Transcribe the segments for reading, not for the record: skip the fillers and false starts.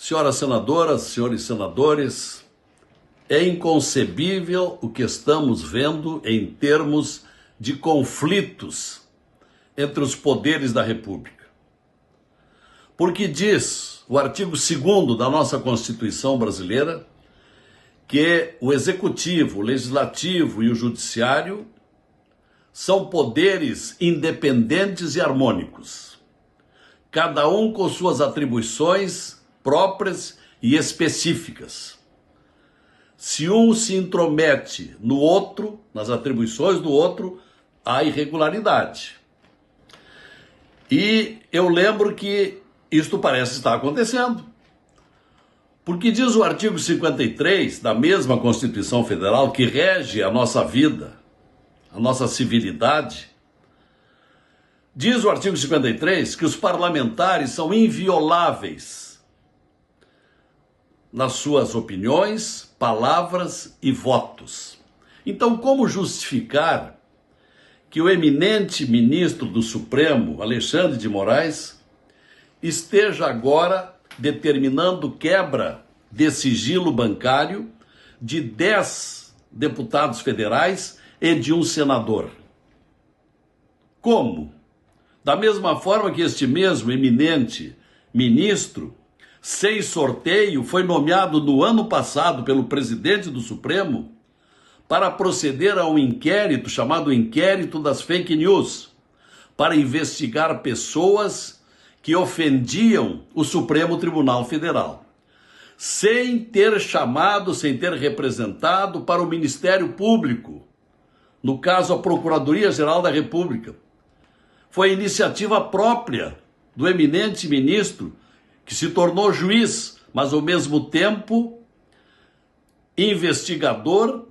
Senhoras senadoras, senhores senadores, é inconcebível o que estamos vendo em termos de conflitos entre os poderes da República. Porque diz o artigo 2º da nossa Constituição brasileira que o Executivo, o Legislativo e o Judiciário são poderes independentes e harmônicos, cada um com suas atribuições próprias e específicas. Se um se intromete no outro, nas atribuições do outro, há irregularidade. E eu lembro que isto parece estar acontecendo. Porque diz o artigo 53 da mesma Constituição Federal, que rege a nossa vida, a nossa civilidade, diz o artigo 53 que os parlamentares são invioláveis nas suas opiniões, palavras e votos. Então, como justificar que o eminente ministro do Supremo, Alexandre de Moraes, esteja agora determinando quebra de sigilo bancário de 10 deputados federais e de um senador? Como? Da mesma forma que este mesmo eminente ministro, sem sorteio, foi nomeado no ano passado pelo presidente do Supremo para proceder a um inquérito chamado Inquérito das Fake News, para investigar pessoas que ofendiam o Supremo Tribunal Federal, sem ter chamado, sem ter representado para o Ministério Público, no caso a Procuradoria-Geral da República. Foi iniciativa própria do eminente ministro, que se tornou juiz, mas ao mesmo tempo investigador,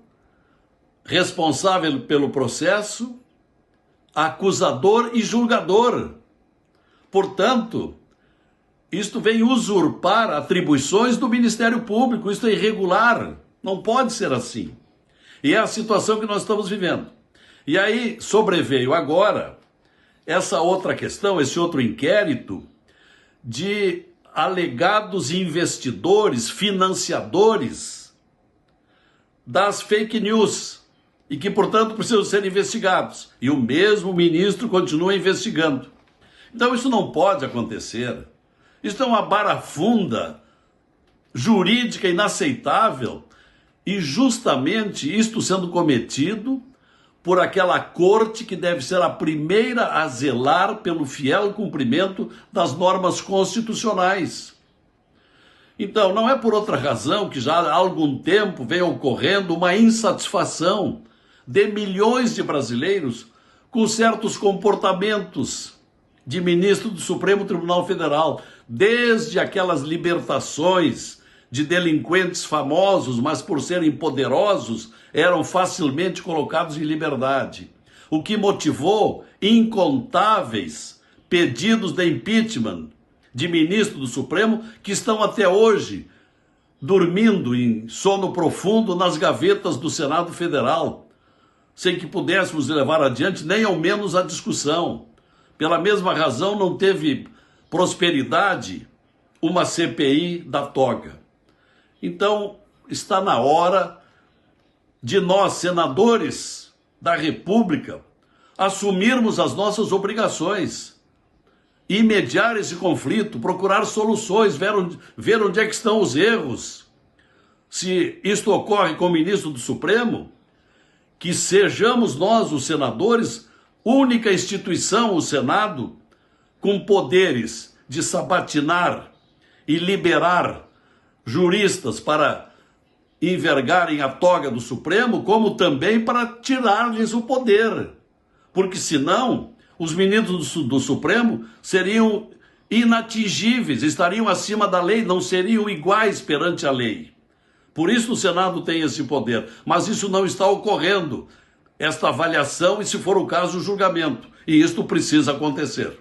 responsável pelo processo, acusador e julgador. Portanto, isto vem usurpar atribuições do Ministério Público. Isto é irregular, não pode ser assim. E é a situação que nós estamos vivendo. E aí sobreveio agora essa outra questão, esse outro inquérito de alegados investidores, financiadores das fake news e que, portanto, precisam ser investigados. E o mesmo ministro continua investigando. Então isso não pode acontecer. Isso é uma barafunda jurídica inaceitável e justamente isto sendo cometido por aquela corte que deve ser a primeira a zelar pelo fiel cumprimento das normas constitucionais. Então, não é por outra razão que já há algum tempo vem ocorrendo uma insatisfação de milhões de brasileiros com certos comportamentos de ministro do Supremo Tribunal Federal, desde aquelas libertações de delinquentes famosos, mas por serem poderosos, eram facilmente colocados em liberdade. O que motivou incontáveis pedidos de impeachment de ministro do Supremo que estão até hoje dormindo em sono profundo nas gavetas do Senado Federal, sem que pudéssemos levar adiante nem ao menos a discussão. Pela mesma razão, não teve prosperidade uma CPI da toga. Então, está na hora de nós, senadores da República, assumirmos as nossas obrigações e mediar esse conflito, procurar soluções, ver onde é que estão os erros. Se isto ocorre com o ministro do Supremo, que sejamos nós, os senadores, única instituição, o Senado, com poderes de sabatinar e liberar juristas para envergarem a toga do Supremo, como também para tirar-lhes o poder. Porque senão, os ministros do Supremo seriam inatingíveis, estariam acima da lei, não seriam iguais perante a lei. Por isso o Senado tem esse poder, mas isso não está ocorrendo, esta avaliação e, se for o caso, o julgamento. E isto precisa acontecer.